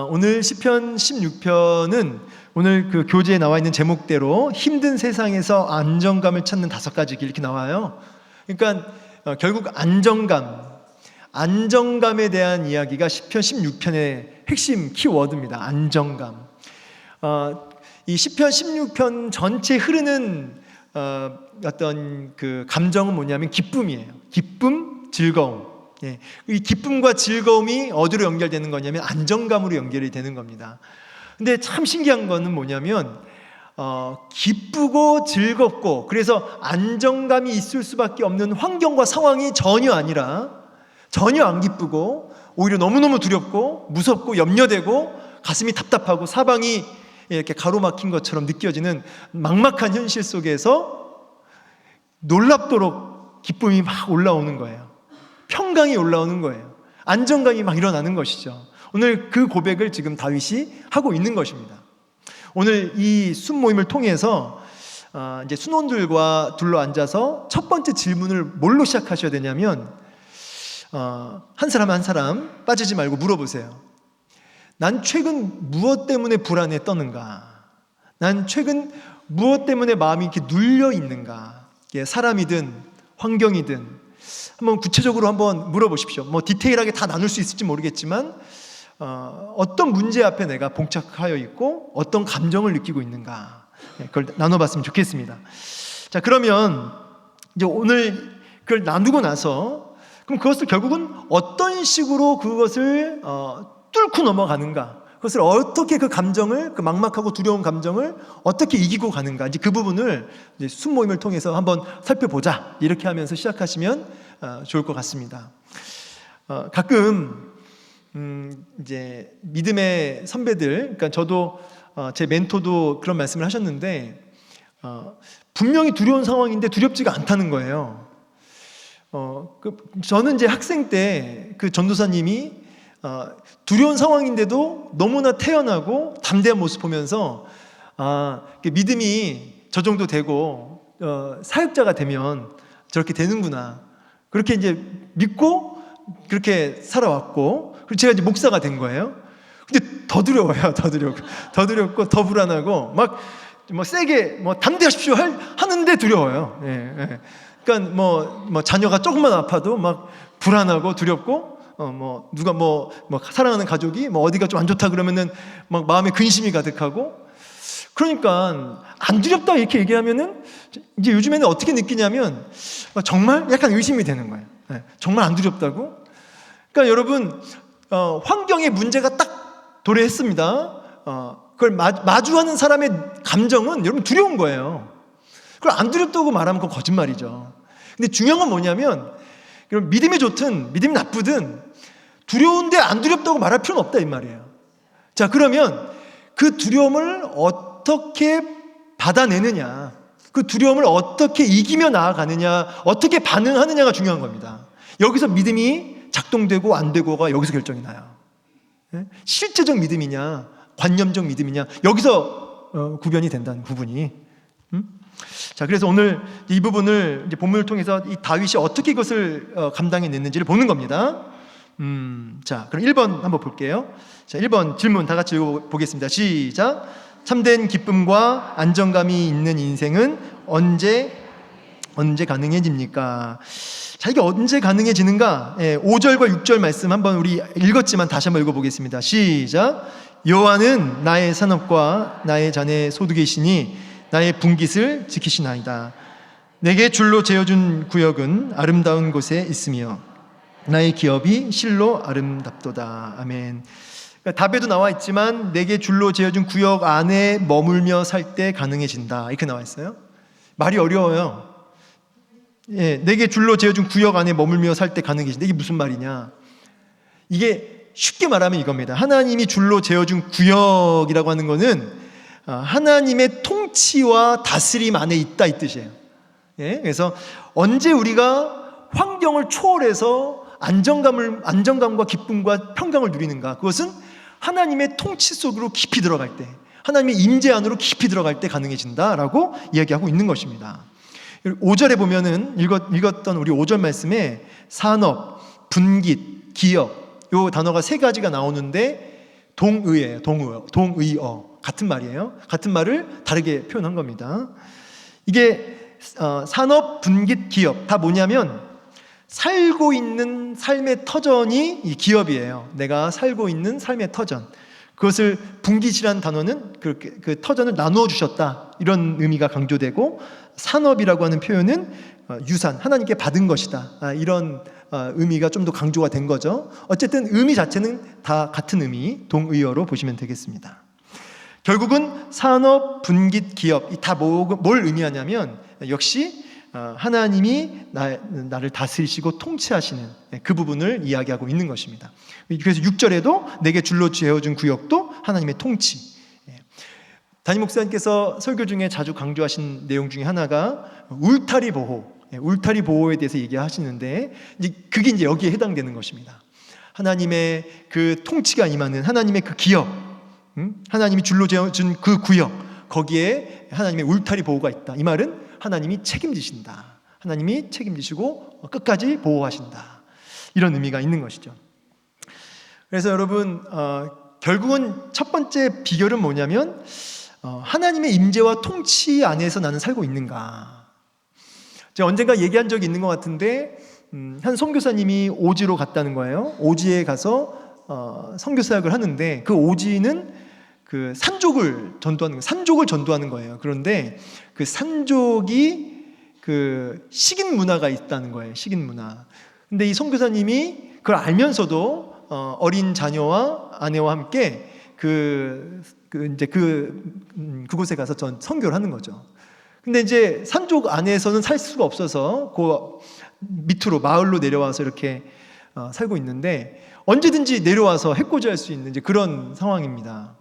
오늘 시편 16편은 오늘 그 교재에 나와 있는 제목대로 힘든 세상에서 안정감을 찾는 5가지 길 이렇게 나와요. 그러니까 결국 안정감에 대한 이야기가 시편 16편의 핵심 키워드입니다. 안정감. 이 시편 16편 전체 흐르는 어떤 그 감정은 뭐냐면 기쁨이에요. 기쁨, 즐거움. 예, 이 기쁨과 즐거움이 어디로 연결되는 거냐면 안정감으로 연결이 되는 겁니다. 근데 참 신기한 거는 뭐냐면 기쁘고 즐겁고 그래서 안정감이 있을 수밖에 없는 환경과 상황이 전혀 아니라 전혀 안 기쁘고 오히려 너무너무 두렵고 무섭고 염려되고 가슴이 답답하고 사방이 이렇게 가로막힌 것처럼 느껴지는 막막한 현실 속에서 놀랍도록 기쁨이 막 올라오는 거예요. 평강이 올라오는 거예요. 안정감이 막 일어나는 것이죠. 오늘 그 고백을 지금 다윗이 하고 있는 것입니다. 오늘 이 순모임을 통해서 이제 순원들과 둘러 앉아서 첫 번째 질문을 뭘로 시작하셔야 되냐면 한 사람 한 사람 빠지지 말고 물어보세요. 난 최근 무엇 때문에 불안에 떠는가? 난 최근 무엇 때문에 마음이 이렇게 눌려 있는가? 사람이든 환경이든 한번 구체적으로 한번 물어보십시오. 뭐 디테일하게 다 나눌 수 있을지 모르겠지만 어떤 문제 앞에 내가 봉착하여 있고 어떤 감정을 느끼고 있는가, 그걸 나눠봤으면 좋겠습니다. 자, 그러면 이제 오늘 그걸 나누고 나서 그럼 그것을 결국은 어떤 식으로 그것을 뚫고 넘어가는가, 그것을 어떻게 그 감정을, 그 막막하고 두려운 감정을 어떻게 이기고 가는가, 이제 그 부분을 이제 순모임을 통해서 한번 살펴보자, 이렇게 하면서 시작하시면 좋을 것 같습니다. 가끔 이제 믿음의 선배들, 그러니까 저도 제 멘토도 그런 말씀을 하셨는데 분명히 두려운 상황인데 두렵지가 않다는 거예요. 저는 이제 학생 때 그 전도사님이 두려운 상황인데도 너무나 태연하고 담대한 모습 보면서 믿음이 저 정도 되고 사역자가 되면 저렇게 되는구나, 그렇게 이제 믿고 그렇게 살아왔고, 그리고 제가 이제 목사가 된 거예요. 근데 더 두려워요. 더 두렵고 더 불안하고 막 세게 담대하십시오 하는데 두려워요. 예. 그러니까 뭐 자녀가 조금만 아파도 막 불안하고 두렵고 누가 사랑하는 가족이 어디가 좀 안 좋다 그러면은 막 마음에 근심이 가득하고, 그러니까 안 두렵다 이렇게 얘기하면은 이제 요즘에는 어떻게 느끼냐면 정말 약간 의심이 되는 거예요. 정말 안 두렵다고? 그러니까 여러분 환경의 문제가 딱 도래했습니다. 그걸 마주하는 사람의 감정은 여러분 두려운 거예요. 그걸 안 두렵다고 말하면 그건 거짓말이죠. 근데 중요한 건 뭐냐면 믿음이 좋든 믿음이 나쁘든 두려운데 안 두렵다고 말할 필요는 없다 이 말이에요. 자, 그러면 그 두려움을 어떻게 받아내느냐, 그 두려움을 어떻게 이기며 나아가느냐, 어떻게 반응하느냐가 중요한 겁니다. 여기서 믿음이 작동되고 안 되고가 여기서 결정이 나요. 실제적 믿음이냐 관념적 믿음이냐, 여기서 구별이 된다는 부분이. 자, 그래서 오늘 이 부분을 이제 본문을 통해서 이 다윗이 어떻게 이것을 감당해냈는지를 보는 겁니다. 자, 그럼 1번 한번 볼게요. 자, 1번 질문 다 같이 읽어보겠습니다. 시작. 참된 기쁨과 안정감이 있는 인생은 언제 가능해집니까? 자, 이게 언제 가능해지는가? 5절과 6절 말씀 한번 우리 읽었지만 다시 한번 읽어보겠습니다. 시작. 여호와는 나의 산업과 나의 잔의 소득이시니 나의 분깃을 지키시나이다. 내게 줄로 재어준 구역은 아름다운 곳에 있으며 나의 기업이 실로 아름답도다. 아멘. 그러니까 답에도 나와 있지만 내게 줄로 재어준 구역 안에 머물며 살 때 가능해진다, 이렇게 나와 있어요. 말이 어려워요. 내게 줄로 재어준 구역 안에 머물며 살 때 가능해진다. 이게 무슨 말이냐? 이게 쉽게 말하면 이겁니다. 하나님이 줄로 재어준 구역이라고 하는 거는 하나님의 통치와 다스림 안에 있다 이 뜻이에요. 그래서 언제 우리가 환경을 초월해서 안정감과 기쁨과 평강을 누리는가? 그것은 하나님의 통치 속으로 깊이 들어갈 때, 하나님의 임재 안으로 깊이 들어갈 때 가능해진다라고 이야기하고 있는 것입니다. 5절에 보면은 읽었던 우리 5절 말씀에 산업, 분깃, 기업, 요 단어가 3가지가 나오는데 동의어예요. 동의어. 같은 말이에요. 같은 말을 다르게 표현한 겁니다. 이게 산업, 분깃, 기업 다 뭐냐면 살고 있는 삶의 터전이 이 기업이에요. 내가 살고 있는 삶의 터전. 그것을 분깃이라는 단어는 그 터전을 나누어 주셨다, 이런 의미가 강조되고, 산업이라고 하는 표현은 유산, 하나님께 받은 것이다, 이런 의미가 좀 더 강조가 된 거죠. 어쨌든 의미 자체는 다 같은 의미, 동의어로 보시면 되겠습니다. 결국은 산업, 분깃, 기업 이 다 뭘 의미하냐면 역시 하나님이 나를 다스리시고 통치하시는 그 부분을 이야기하고 있는 것입니다. 그래서 6절에도 내게 줄로 지어준 구역도 하나님의 통치. 담임 목사님께서 설교 중에 자주 강조하신 내용 중에 하나가 울타리 보호, 울타리 보호에 대해서 얘기하시는데 그게 이제 여기에 해당되는 것입니다. 하나님의 그 통치가 임하는 하나님의 그 기업, 하나님이 줄로 지어준 그 구역, 거기에 하나님의 울타리 보호가 있다. 이 말은 하나님이 책임지신다. 하나님이 책임지시고 끝까지 보호하신다. 이런 의미가 있는 것이죠. 그래서 여러분, 결국은 첫 번째 비결은 뭐냐면 하나님의 임재와 통치 안에서 나는 살고 있는가. 제가 언젠가 얘기한 적이 있는 것 같은데 한 선교사님이 오지로 갔다는 거예요. 오지에 가서 선교사역을 하는데 그 오지는 그 산족을 전도하는 거예요. 그런데 그 산족이 그 식인 문화가 있다는 거예요. 식인 문화. 근데 이 선교사님이 그걸 알면서도 어린 자녀와 아내와 함께 그곳에 가서 전 선교를 하는 거죠. 근데 이제 산족 안에서는 살 수가 없어서 그 밑으로 마을로 내려와서 이렇게 살고 있는데 언제든지 내려와서 해코지할 수 있는 이제 그런 상황입니다.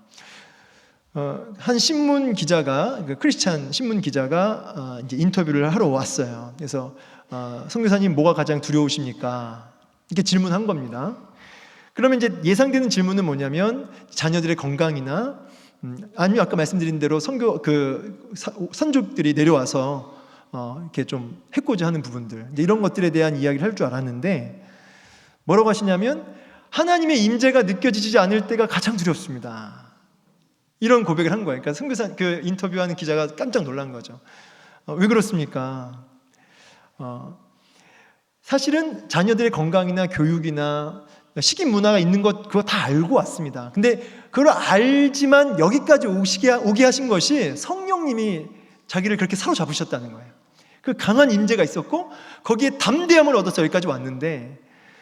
한 신문 기자가, 크리스찬 신문 기자가 이제 인터뷰를 하러 왔어요. 그래서 선교사님 뭐가 가장 두려우십니까? 이렇게 질문한 겁니다. 그러면 이제 예상되는 질문은 뭐냐면 자녀들의 건강이나 아니면 아까 말씀드린 대로 선족들이 내려와서 이렇게 좀 해코지하는 부분들, 이제 이런 것들에 대한 이야기를 할 줄 알았는데 뭐라고 하시냐면 하나님의 임재가 느껴지지 않을 때가 가장 두렵습니다. 이런 고백을 한 거예요. 그러니까 선교사 그 인터뷰하는 기자가 깜짝 놀란 거죠. 왜 그렇습니까? 사실은 자녀들의 건강이나 교육이나 식인 문화가 있는 것 그거 다 알고 왔습니다. 근데 그걸 알지만 여기까지 오게 하신 것이 성령님이 자기를 그렇게 사로잡으셨다는 거예요. 그 강한 임재가 있었고 거기에 담대함을 얻어서 여기까지 왔는데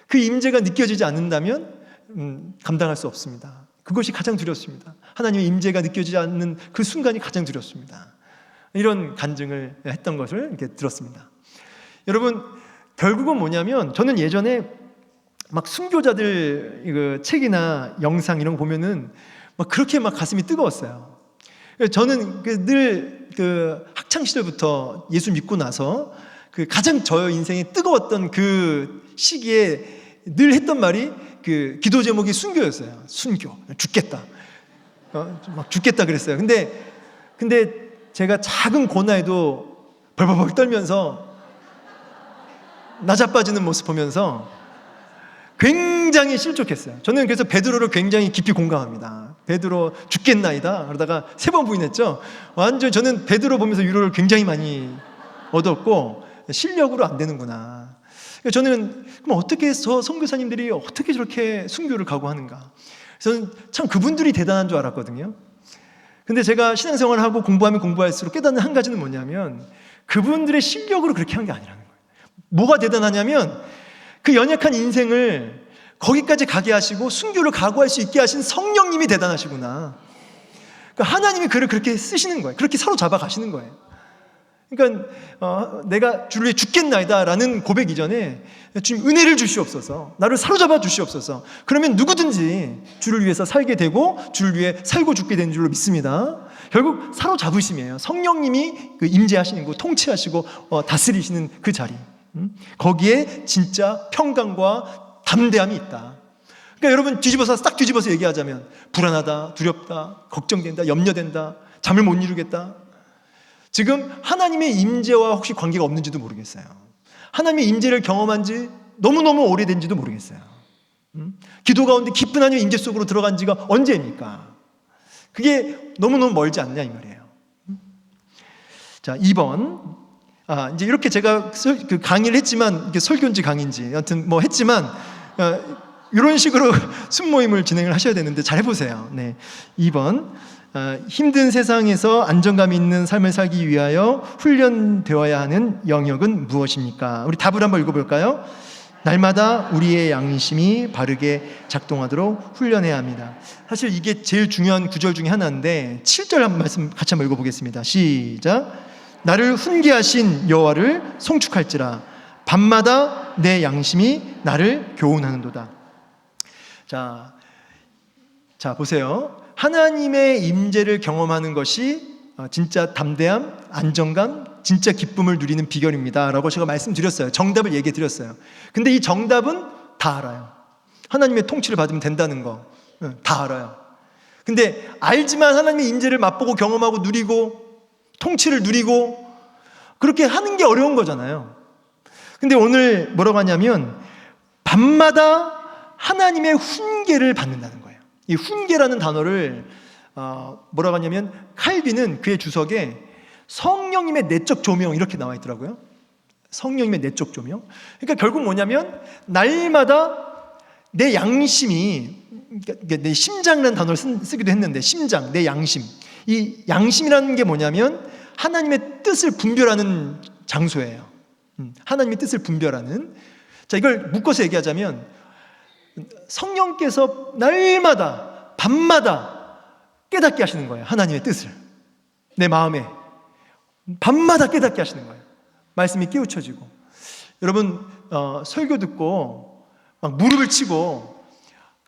그 임재가 느껴지지 않는다면 감당할 수 없습니다. 그것이 가장 두렵습니다. 하나님의 임재가 느껴지지 않는 그 순간이 가장 두렵습니다. 이런 간증을 했던 것을 이렇게 들었습니다. 여러분, 결국은 뭐냐면 저는 예전에 막 순교자들 이거 책이나 영상 이런 거 보면은 막 그렇게 막 가슴이 뜨거웠어요. 저는 늘 그 학창 시절부터 예수 믿고 나서 그 가장 저 인생에 뜨거웠던 그 시기에 늘 했던 말이 그 기도 제목이 순교였어요. 순교, 죽겠다, 막 죽겠다 그랬어요. 근데 제가 작은 고난에도 벌벌벌 떨면서 나자빠지는 모습 보면서 굉장히 실족했어요. 저는 그래서 베드로를 굉장히 깊이 공감합니다. 베드로 죽겠나이다 그러다가 3번 부인했죠. 완전 저는 베드로 보면서 위로를 굉장히 많이 얻었고 실력으로 안 되는구나. 저는 그럼 어떻게 해서 선교사님들이 어떻게 저렇게 순교를 각오하는가. 저는 참 그분들이 대단한 줄 알았거든요. 근데 제가 신앙생활을 하고 공부하면 공부할수록 깨닫는 한 가지는 뭐냐면 그분들의 실력으로 그렇게 한 게 아니라는 거예요. 뭐가 대단하냐면 그 연약한 인생을 거기까지 가게 하시고 순교를 각오할 수 있게 하신 성령님이 대단하시구나. 그러니까 하나님이 그를 그렇게 쓰시는 거예요. 그렇게 사로잡아 가시는 거예요. 그러니까 내가 주를 위해 죽겠나이다 라는 고백 이전에 주님 은혜를 주시옵소서, 나를 사로잡아 주시옵소서. 그러면 누구든지 주를 위해서 살게 되고 주를 위해 살고 죽게 되는 줄로 믿습니다. 결국 사로잡으심이에요. 성령님이 그 임재하시는 거, 통치하시고 다스리시는 그 자리, 거기에 진짜 평강과 담대함이 있다. 그러니까 여러분 싹 뒤집어서 얘기하자면 불안하다, 두렵다, 걱정된다, 염려된다, 잠을 못 이루겠다. 지금 하나님의 임재와 혹시 관계가 없는지도 모르겠어요. 하나님의 임재를 경험한 지 너무너무 오래된지도 모르겠어요. 기도 가운데 기쁜 하나님의 임재 속으로 들어간 지가 언제입니까? 그게 너무너무 멀지 않냐 이 말이에요. 자, 2번. 이제 이렇게 제가 그 강의를 했지만, 이게 설교인지 강의인지, 여튼 뭐 했지만, 이런 식으로 순모임을 진행을 하셔야 되는데 잘 해보세요. 네. 2번. 힘든 세상에서 안정감 있는 삶을 살기 위하여 훈련되어야 하는 영역은 무엇입니까? 우리 답을 한번 읽어볼까요? 날마다 우리의 양심이 바르게 작동하도록 훈련해야 합니다. 사실 이게 제일 중요한 구절 중에 하나인데 7절 한 말씀 같이 한번 읽어보겠습니다. 시작. 나를 훈계하신 여호와를 송축할지라 밤마다 내 양심이 나를 교훈하는도다. 자 보세요. 하나님의 임재를 경험하는 것이 진짜 담대함, 안정감, 진짜 기쁨을 누리는 비결입니다 라고 제가 말씀드렸어요. 정답을 얘기해 드렸어요. 근데 이 정답은 다 알아요. 하나님의 통치를 받으면 된다는 거 다 알아요. 근데 알지만 하나님의 임재를 맛보고 경험하고 누리고 통치를 누리고 그렇게 하는 게 어려운 거잖아요. 근데 오늘 뭐라고 하냐면 밤마다 하나님의 훈계를 받는다는 거예요. 이 훈계라는 단어를 뭐라고 하냐면 칼빈은 그의 주석에 성령님의 내적 조명 이렇게 나와 있더라고요. 성령님의 내적 조명. 그러니까 결국 뭐냐면 날마다 내 양심이, 그러니까 내 심장이라는 단어를 쓰기도 했는데 심장, 내 양심. 이 양심이라는 게 뭐냐면 하나님의 뜻을 분별하는 장소예요. 하나님의 뜻을 분별하는. 자, 이걸 묶어서 얘기하자면 성령께서 날마다 밤마다 깨닫게 하시는 거예요. 하나님의 뜻을 내 마음에 밤마다 깨닫게 하시는 거예요. 말씀이 깨우쳐지고. 여러분 설교 듣고 막 무릎을 치고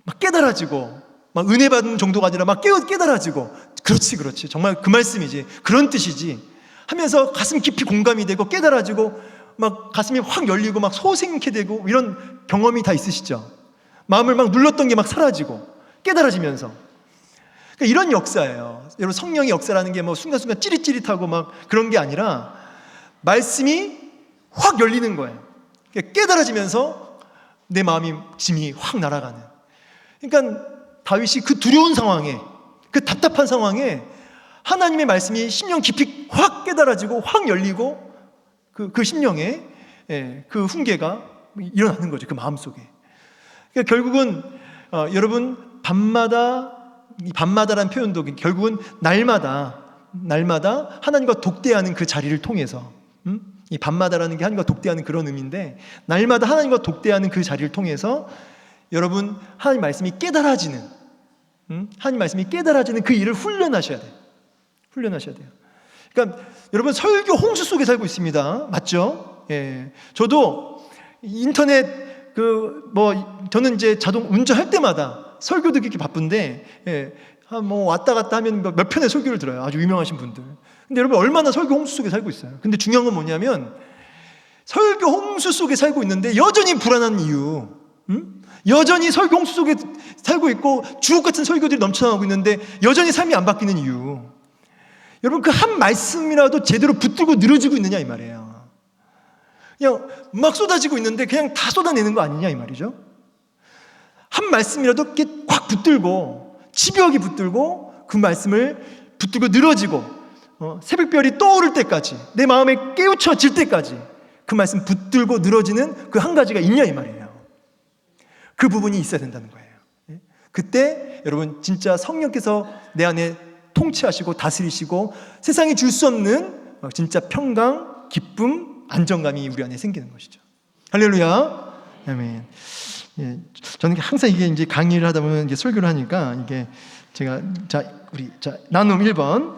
막 깨달아지고 막 은혜 받는 정도가 아니라 막 깨달아지고 그렇지 정말 그 말씀이지 그런 뜻이지 하면서 가슴 깊이 공감이 되고 깨달아지고 막 가슴이 확 열리고 막 소생케 되고 이런 경험이 다 있으시죠? 마음을 막 눌렀던 게 막 사라지고 깨달아지면서 그러니까 이런 역사예요. 여러분 성령의 역사라는 게 뭐 순간순간 찌릿찌릿하고 막 그런 게 아니라 말씀이 확 열리는 거예요. 그러니까 깨달아지면서 내 마음이 짐이 확 날아가는. 그러니까 다윗이 그 두려운 상황에 그 답답한 상황에 하나님의 말씀이 심령 깊이 확 깨달아지고 확 열리고 그 심령에 그 훈계가 일어나는 거죠. 그 마음속에. 그러니까 결국은 여러분 밤마다라는 표현도 결국은 날마다 하나님과 독대하는 그 자리를 통해서 이 밤마다라는 게 하나님과 독대하는 그런 의미인데 날마다 하나님과 독대하는 그 자리를 통해서 여러분 하나님 말씀이 깨달아지는 하나님 말씀이 깨달아지는 그 일을 훈련하셔야 돼요. 그러니까 여러분 설교 홍수 속에 살고 있습니다. 맞죠? 예. 저도 인터넷 저는 이제 자동 운전할 때마다 설교 듣기 바쁜데 뭐 왔다 갔다 하면 몇 편의 설교를 들어요. 아주 유명하신 분들. 근데 여러분 얼마나 설교 홍수 속에 살고 있어요. 근데 중요한 건 뭐냐면 설교 홍수 속에 살고 있는데 여전히 불안한 이유, 여전히 설교 홍수 속에 살고 있고 주옥 같은 설교들이 넘쳐나오고 있는데 여전히 삶이 안 바뀌는 이유. 여러분 그 한 말씀이라도 제대로 붙들고 늘어지고 있느냐 이 말이에요. 그냥 막 쏟아지고 있는데 그냥 다 쏟아내는 거 아니냐 이 말이죠. 한 말씀이라도 이렇게 꽉 붙들고 집요하게 붙들고 그 말씀을 붙들고 늘어지고 새벽별이 떠오를 때까지 내 마음에 깨우쳐질 때까지 그 말씀 붙들고 늘어지는 그 한 가지가 있냐 이 말이에요. 그 부분이 있어야 된다는 거예요. 그때 여러분 진짜 성령께서 내 안에 통치하시고 다스리시고 세상이 줄 수 없는 진짜 평강, 기쁨, 안정감이 우리 안에 생기는 것이죠. 할렐루야. 아멘. 예, 저는 항상 이게 이제 강의를 하다 보면 이제 설교를 하니까 이게 제가 나눔 1번.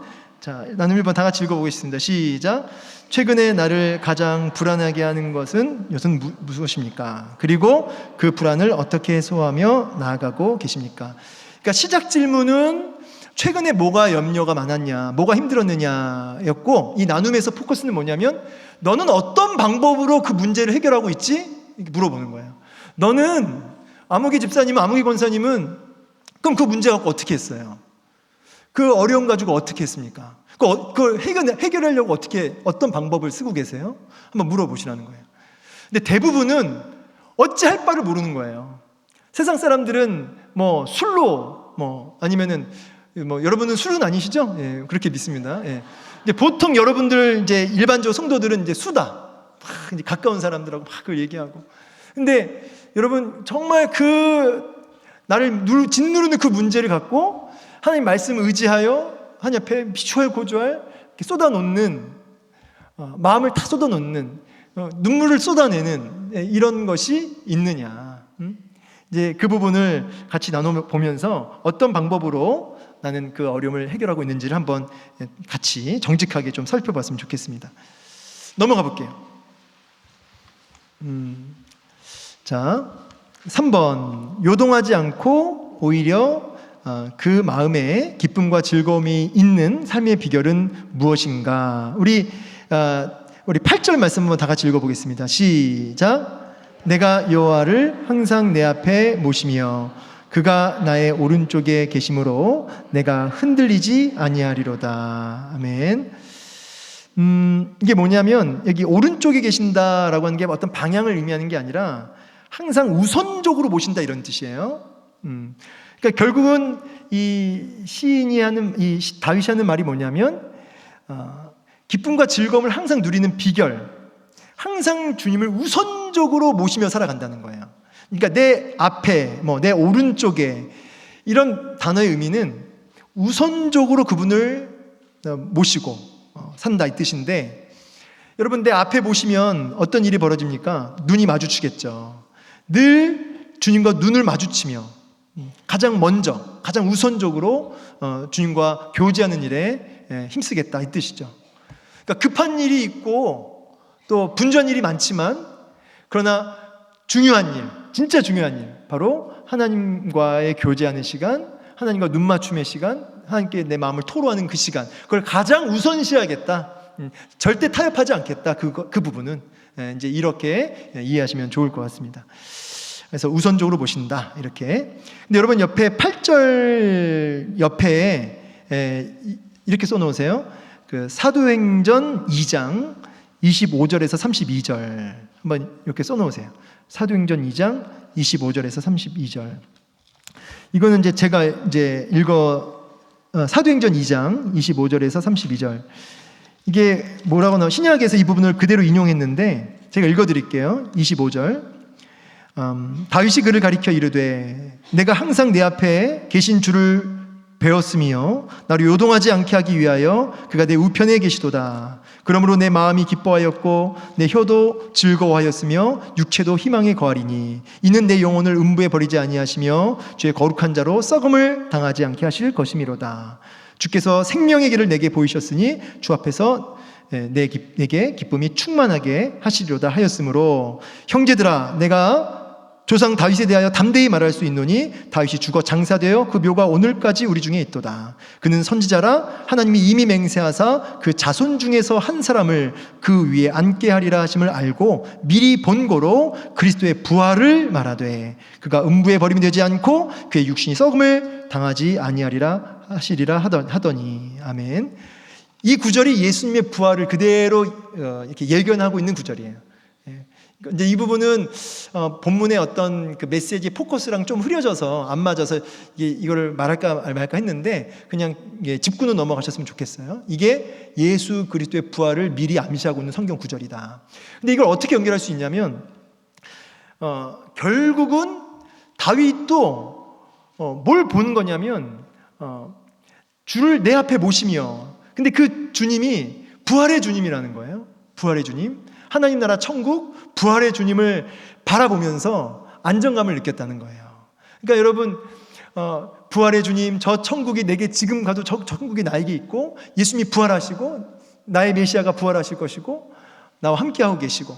나눔 1번 다 같이 읽어보겠습니다. 시작. 최근에 나를 가장 불안하게 하는 것은 무엇입니까? 그리고 그 불안을 어떻게 해소하며 나아가고 계십니까? 그러니까 시작 질문은 최근에 뭐가 염려가 많았냐, 뭐가 힘들었느냐였고 이 나눔에서 포커스는 뭐냐면 너는 어떤 방법으로 그 문제를 해결하고 있지? 이렇게 물어보는 거예요. 너는 아무개 집사님은 아무개 권사님은 그럼 그 문제 갖고 어떻게 했어요? 그 어려움 가지고 어떻게 했습니까? 그걸 해결하려고 어떤 방법을 쓰고 계세요? 한번 물어보시라는 거예요. 근데 대부분은 어찌할 바를 모르는 거예요. 세상 사람들은 뭐 술로 아니면은 여러분은 술은 아니시죠? 예, 그렇게 믿습니다. 예. 이제 보통 여러분들 이제 일반적 성도들은 이제 수다. 막 이제 가까운 사람들하고 막 그걸 얘기하고. 근데 여러분 정말 나를 짓누르는 그 문제를 갖고 하나님 말씀을 의지하여 하나님 앞에 미추할 고주할 이렇게 쏟아놓는 마음을 다 쏟아놓는 눈물을 쏟아내는 이런 것이 있느냐. 이제 그 부분을 같이 나눠보면서 어떤 방법으로 나는 그 어려움을 해결하고 있는지를 한번 같이 정직하게 좀 살펴봤으면 좋겠습니다. 넘어가 볼게요. 자, 3번. 요동하지 않고 오히려 그 마음에 기쁨과 즐거움이 있는 삶의 비결은 무엇인가? 우리 8절 말씀 한번 다 같이 읽어보겠습니다. 시작. 내가 여호와를 항상 내 앞에 모시며 그가 나의 오른쪽에 계심으로 내가 흔들리지 아니하리로다. 아멘. 이게 뭐냐면 여기 오른쪽에 계신다라고 하는 게 어떤 방향을 의미하는 게 아니라 항상 우선적으로 모신다 이런 뜻이에요. 그러니까 결국은 이 다윗이 하는 말이 뭐냐면 기쁨과 즐거움을 항상 누리는 비결, 항상 주님을 우선적으로 모시며 살아간다는 거예요. 그러니까 내 앞에, 내 오른쪽에 이런 단어의 의미는 우선적으로 그분을 모시고 산다 이 뜻인데, 여러분 내 앞에 모시면 어떤 일이 벌어집니까? 눈이 마주치겠죠. 늘 주님과 눈을 마주치며 가장 먼저, 가장 우선적으로 주님과 교제하는 일에 힘쓰겠다 이 뜻이죠. 그러니까 급한 일이 있고 또 분주한 일이 많지만, 그러나 중요한 일, 진짜 중요한 일, 바로 하나님과의 교제하는 시간, 하나님과 눈 맞춤의 시간, 하나님께 내 마음을 토로하는 그 시간, 그걸 가장 우선시하겠다, 절대 타협하지 않겠다, 그 부분은 이제 이렇게 이해하시면 좋을 것 같습니다. 그래서 우선적으로 보신다 이렇게. 근데 여러분 옆에 8절 옆에 이렇게 써놓으세요. 그 사도행전 2장 25절에서 32절 한번 이렇게 써놓으세요. 사도행전 2장 25절에서 32절. 이거는 이제 제가 이제 사도행전 2장 25절에서 32절. 이게 뭐라고 나와? 신약에서 이 부분을 그대로 인용했는데 제가 읽어드릴게요. 25절. 다윗이 그를 가리켜 이르되 내가 항상 내 앞에 계신 주를 배웠으며 나를 요동하지 않게 하기 위하여 그가 내 우편에 계시도다. 그러므로 내 마음이 기뻐하였고 내 혀도 즐거워하였으며 육체도 희망에 거하리니 이는 내 영혼을 음부에 버리지 아니하시며 주의 거룩한 자로 썩음을 당하지 않게 하실 것이미로다. 주께서 생명의 길을 내게 보이셨으니 주 앞에서 내게 기쁨이 충만하게 하시리로다 하였으므로 형제들아, 내가 조상 다윗에 대하여 담대히 말할 수 있노니 다윗이 죽어 장사되어 그 묘가 오늘까지 우리 중에 있도다. 그는 선지자라 하나님이 이미 맹세하사 그 자손 중에서 한 사람을 그 위에 앉게 하리라 하심을 알고 미리 본고로 그리스도의 부활을 말하되 그가 음부에 버림이 되지 않고 그의 육신이 썩음을 당하지 아니하리라 하시리라 하더니. 아멘. 이 구절이 예수님의 부활을 그대로 이렇게 예견하고 있는 구절이에요. 이제 이 부분은 본문의 어떤 그 메시지 포커스랑 좀 흐려져서 안 맞아서 이거를 말할까 말까 했는데 그냥 짚고는 넘어가셨으면 좋겠어요. 이게 예수 그리스도의 부활을 미리 암시하고 있는 성경 구절이다. 근데 이걸 어떻게 연결할 수 있냐면 결국은 다윗도 뭘 보는 거냐면 주를 내 앞에 모시며, 근데 그 주님이 부활의 주님이라는 거예요. 부활의 주님, 하나님 나라 천국 부활의 주님을 바라보면서 안정감을 느꼈다는 거예요. 그러니까 여러분 부활의 주님, 저 천국이 내게 지금 가도 저 천국이 나에게 있고 예수님이 부활하시고 나의 메시아가 부활하실 것이고 나와 함께하고 계시고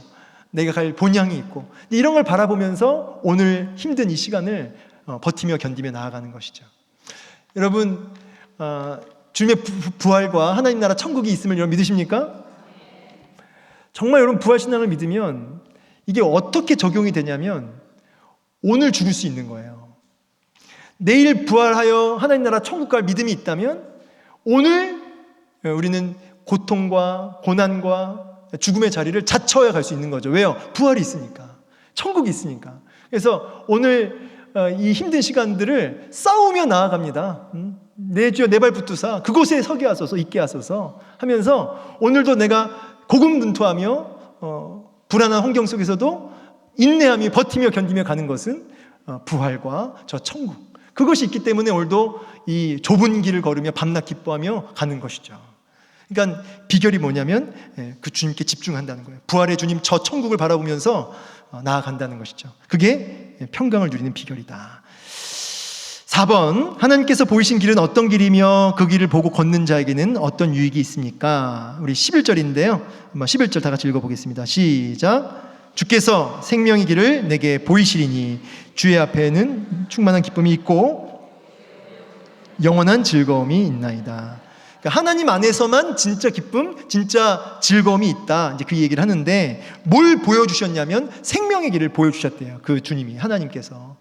내가 갈 본향이 있고, 이런 걸 바라보면서 오늘 힘든 이 시간을 버티며 견디며 나아가는 것이죠. 여러분 주님의 부활과 하나님 나라 천국이 있음을 여러분 믿으십니까? 정말 여러분 부활신앙을 믿으면 이게 어떻게 적용이 되냐면 오늘 죽을 수 있는 거예요. 내일 부활하여 하나님 나라 천국 갈 믿음이 있다면 오늘 우리는 고통과 고난과 죽음의 자리를 자처해 갈 수 있는 거죠. 왜요? 부활이 있으니까, 천국이 있으니까. 그래서 오늘 이 힘든 시간들을 싸우며 나아갑니다. 내 주여 내 발 붙드사 그곳에 서게 하소서, 있게 하소서 하면서 오늘도 내가 고군분투하며 불안한 환경 속에서도 인내하며 버티며 견디며 가는 것은 부활과 저 천국, 그것이 있기 때문에 오늘도 이 좁은 길을 걸으며 밤낮 기뻐하며 가는 것이죠. 그러니까 비결이 뭐냐면 그 주님께 집중한다는 거예요. 부활의 주님 저 천국을 바라보면서 나아간다는 것이죠. 그게 평강을 누리는 비결이다. 4번, 하나님께서 보이신 길은 어떤 길이며 그 길을 보고 걷는 자에게는 어떤 유익이 있습니까? 우리 11절인데요. 한번 11절 다 같이 읽어보겠습니다. 시작. 주께서 생명의 길을 내게 보이시리니 주의 앞에는 충만한 기쁨이 있고 영원한 즐거움이 있나이다. 그러니까 하나님 안에서만 진짜 기쁨, 진짜 즐거움이 있다. 이제 그 얘기를 하는데 뭘 보여주셨냐면 생명의 길을 보여주셨대요. 그 주님이, 하나님께서.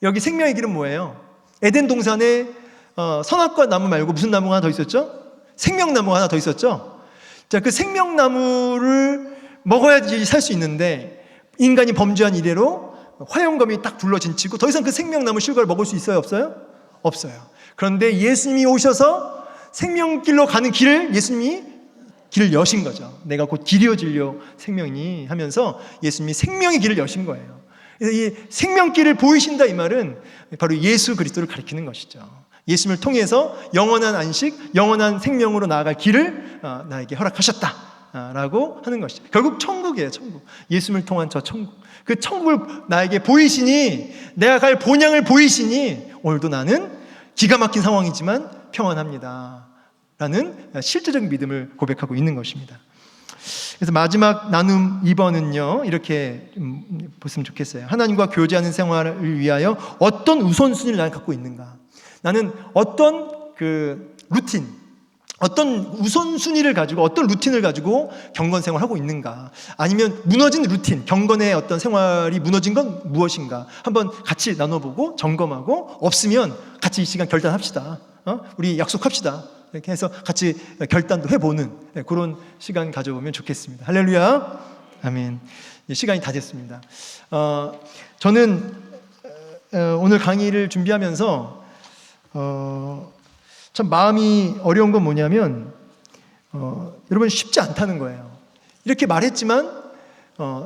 여기 생명의 길은 뭐예요? 에덴 동산에 선악과 나무 말고 무슨 나무가 하나 더 있었죠? 생명나무가 하나 더 있었죠? 자, 그 생명나무를 먹어야지 살 수 있는데 인간이 범죄한 이래로 화염검이 딱 불러진치고 더 이상 그 생명나무 실과를 먹을 수 있어요? 없어요? 없어요. 그런데 예수님이 오셔서 생명길로 가는 길을 예수님이 길을 여신 거죠. 내가 곧 길이요 진리요 생명이니 하면서 예수님이 생명의 길을 여신 거예요. 그래서 이 생명길을 보이신다 이 말은 바로 예수 그리스도를 가리키는 것이죠. 예수님을 통해서 영원한 안식, 영원한 생명으로 나아갈 길을 나에게 허락하셨다라고 하는 것이죠. 결국 천국이에요, 천국. 예수님을 통한 저 천국. 그 천국을 나에게 보이시니, 내가 갈 본향을 보이시니 오늘도 나는 기가 막힌 상황이지만 평안합니다 라는 실제적인 믿음을 고백하고 있는 것입니다. 그래서 마지막 나눔 2번은요 이렇게 보시면 좋겠어요. 하나님과 교제하는 생활을 위하여 어떤 우선순위를 나는 갖고 있는가, 나는 어떤 그 루틴, 어떤 우선순위를 가지고 어떤 루틴을 가지고 경건 생활을 하고 있는가, 아니면 무너진 루틴, 경건의 어떤 생활이 무너진 건 무엇인가 한번 같이 나눠보고 점검하고, 없으면 같이 이 시간 결단합시다. 우리 약속합시다. 이렇게 해서 같이 결단도 해보는 그런 시간 가져보면 좋겠습니다. 할렐루야, 아멘. 시간이 다 됐습니다. 저는 오늘 강의를 준비하면서 참 마음이 어려운 건 뭐냐면 여러분 쉽지 않다는 거예요. 이렇게 말했지만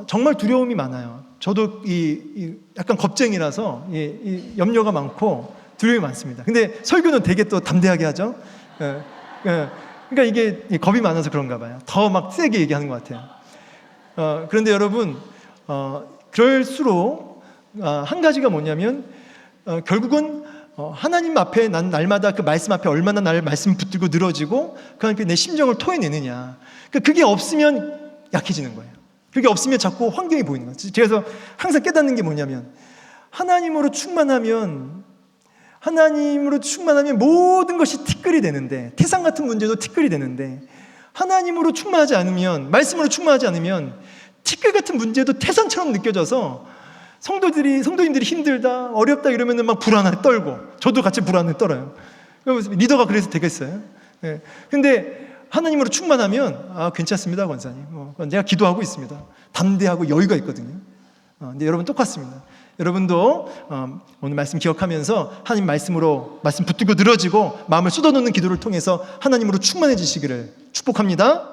정말 두려움이 많아요. 저도 약간 겁쟁이라서 염려가 많고 두려움이 많습니다. 근데 설교는 되게 또 담대하게 하죠. 그러니까 이게 겁이 많아서 그런가 봐요. 더 막 세게 얘기하는 것 같아요. 그런데 여러분 그럴수록 한 가지가 뭐냐면 결국은 하나님 앞에 난 날마다 그 말씀 앞에 얼마나 나를 말씀 붙들고 늘어지고 그 안에 내 심정을 토해내느냐. 그게 없으면 약해지는 거예요. 그게 없으면 자꾸 환경이 보이는 거예요. 그래서 항상 깨닫는 게 뭐냐면 하나님으로 충만하면 모든 것이 티끌이 되는데, 태산 같은 문제도 티끌이 되는데, 하나님으로 충만하지 않으면, 말씀으로 충만하지 않으면 티끌 같은 문제도 태산처럼 느껴져서 성도님들이 힘들다, 어렵다 이러면은 막 불안해 떨고, 저도 같이 불안해 떨어요. 리더가 그래서 되겠어요? 근데 하나님으로 충만하면 괜찮습니다, 권사님. 내가 기도하고 있습니다. 담대하고 여유가 있거든요. 근데 여러분 똑같습니다. 여러분도 오늘 말씀 기억하면서 하나님 말씀으로 말씀 붙들고 늘어지고 마음을 쏟아놓는 기도를 통해서 하나님으로 충만해지시기를 축복합니다.